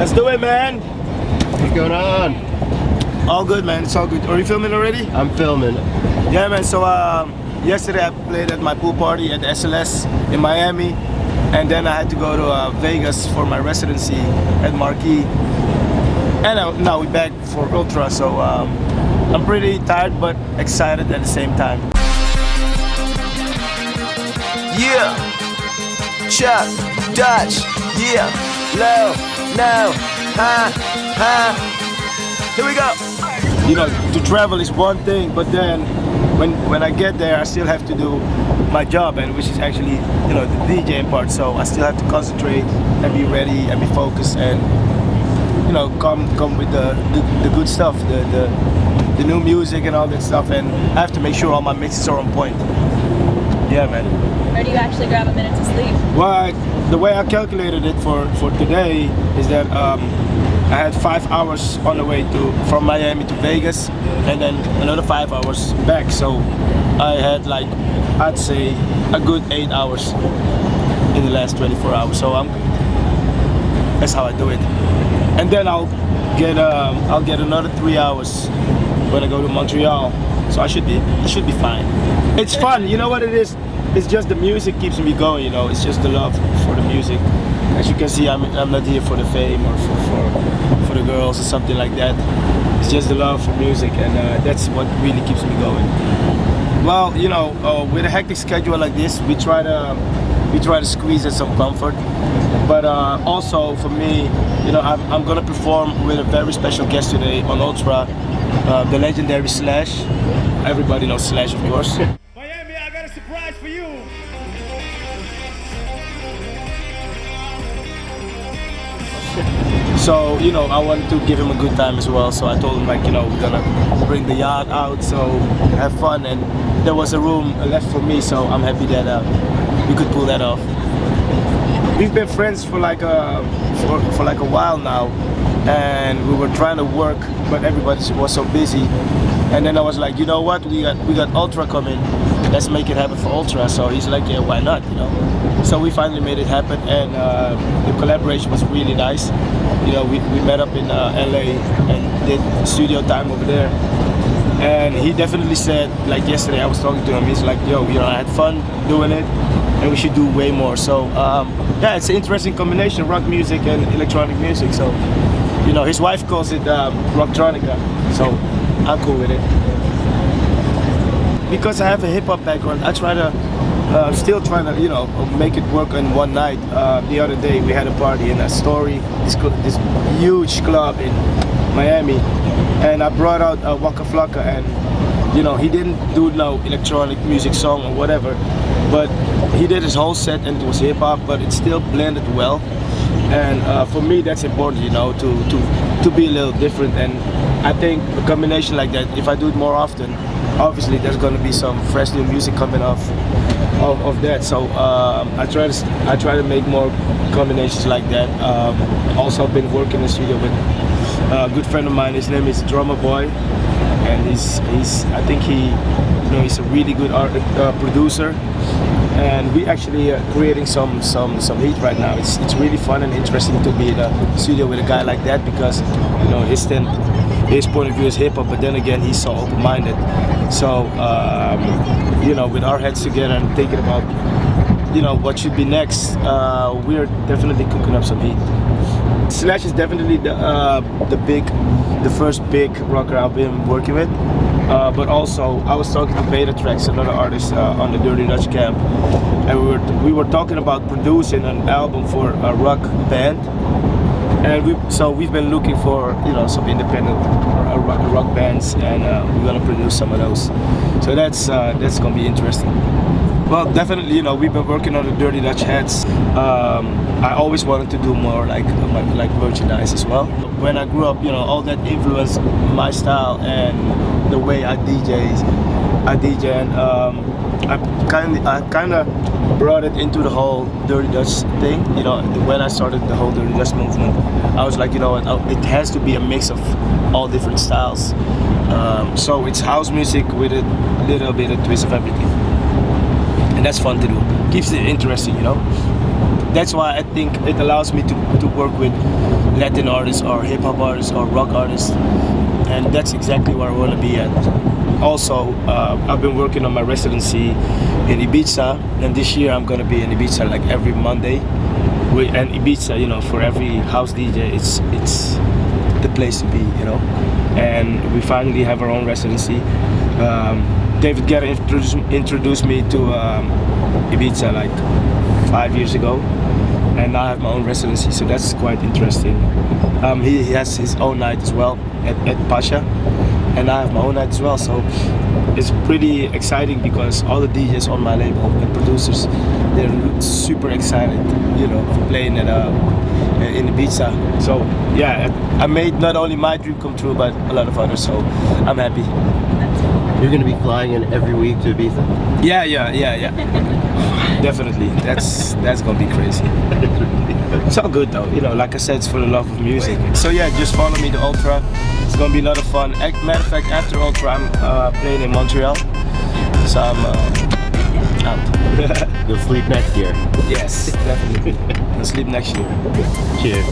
Let's do it, man. What's going on? All good, man. It's all good. Are you filming already? I'm filming. Yeah, man. So yesterday I played at my pool party at the SLS in Miami, and then I had to go to Vegas for my residency at Makin. And now we're back for Ultra. So I'm pretty tired but excited at the same time. Yeah, Chuck, Dutch, yeah, low, no, here we go. You know, to travel is one thing, but then when I get there, I still have to do my job, and which is actually, you know, the DJing part. So I still have to concentrate and be ready and be focused, and you know, come with the good stuff, the new music and all that stuff, and I have to make sure all my mixes are on point. Yeah, man. Or do you actually grab a minute to sleep? Well, the way I calculated it for today is that I had 5 hours on the way from Miami to Vegas, and then another 5 hours back. So I had, like, I'd say a good 8 hours in the last 24 hours. So that's how I do it. And then I'll get another 3 hours when I go to Montreal. So it should be fine. It's fun. You know what it is? It's just the music keeps me going. You know, it's just the love for the music. As you can see, I'm not here for the fame or for the girls or something like that. It's just the love for music, and that's what really keeps me going. Well, you know, with a hectic schedule like this, we try to squeeze in some comfort. But also for me, you know, I'm gonna perform with a very special guest today on Ultra, the legendary Slash. Everybody knows Slash, of course. Miami, I got a surprise for you. So, you know, I wanted to give him a good time as well. So I told him, like, you know, we're gonna bring the yacht out, so have fun. And there was a room left for me, so I'm happy that we could pull that off. We've been friends for like a while now, and we were trying to work, but everybody was so busy. And then I was like, you know what, we got Ultra coming, let's make it happen for Ultra. So he's like, yeah, why not, you know? So we finally made it happen, and the collaboration was really nice. You know, we met up in LA and did studio time over there. And he definitely said, like yesterday I was talking to him, he's like, yo, you know, I had fun doing it, and we should do way more. So yeah, it's an interesting combination, rock music and electronic music. So, you know, his wife calls it rocktronica, so I'm cool with it. Because I have a hip hop background, I try to still trying to, you know, make it work in one night. The other day we had a party in Astoria, this huge club in Miami, and I brought out Waka Flocka, and you know, he didn't do no electronic music song or whatever, but he did his whole set and it was hip hop, but it still blended well. And for me, that's important, you know, to be a little different. And I think a combination like that, if I do it more often, obviously there's going to be some fresh new music coming off of that. So I try to make more combinations like that. Also, I've been working in the studio with a good friend of mine. His name is Drummer Boy, and he's I think he's a really good producer. And we actually creating some heat right now. It's really fun and interesting to be in a studio with a guy like that, because you know his point of view is hip hop, but then again he's so open-minded. So you know, with our heads together and thinking about, you know, what should be next, we're definitely cooking up some heat. Slash is definitely the first big rocker I've been working with. But also, I was talking to Beta Tracks, another artist on the Dirty Dutch camp, and we were talking about producing an album for a rock band. And we've been looking for, you know, some independent rock bands, and we're gonna produce some of those. So that's gonna be interesting. Well, definitely, you know, we've been working on the Dirty Dutch hats. I always wanted to do more like merchandise as well. When I grew up, you know, all that influenced my style and the way I DJ, and I kind of brought it into the whole Dirty Dutch thing. You know, when I started the whole Dirty Dutch movement, I was like, you know what, it has to be a mix of all different styles. So it's house music with a little bit of twist of everything. And that's fun to do. Keeps it interesting, you know. That's why I think it allows me to work with Latin artists or hip hop artists or rock artists, and that's exactly where I want to be at. Also, I've been working on my residency in Ibiza, and this year I'm gonna be in Ibiza like every Monday. And Ibiza, you know, for every house DJ, it's the place to be, you know. And we finally have our own residency. David Guetta introduced me to Ibiza like 5 years ago, and now I have my own residency, so that's quite interesting. He has his own night as well at Pasha, and I have my own night as well, so it's pretty exciting because all the DJs on my label and producers, they're super excited, you know, for playing at in Ibiza. So yeah, I made not only my dream come true, but a lot of others, so I'm happy. You're going to be flying in every week to Ibiza? Yeah. Definitely. That's gonna be crazy. It's all good though, you know, like I said, it's for the love of music. So yeah, just follow me to Ultra. It's gonna be a lot of fun. Matter of fact, after Ultra, I'm playing in Montreal. So I'm out. You'll sleep next year. Yes, definitely. I'll sleep next year. Cheers.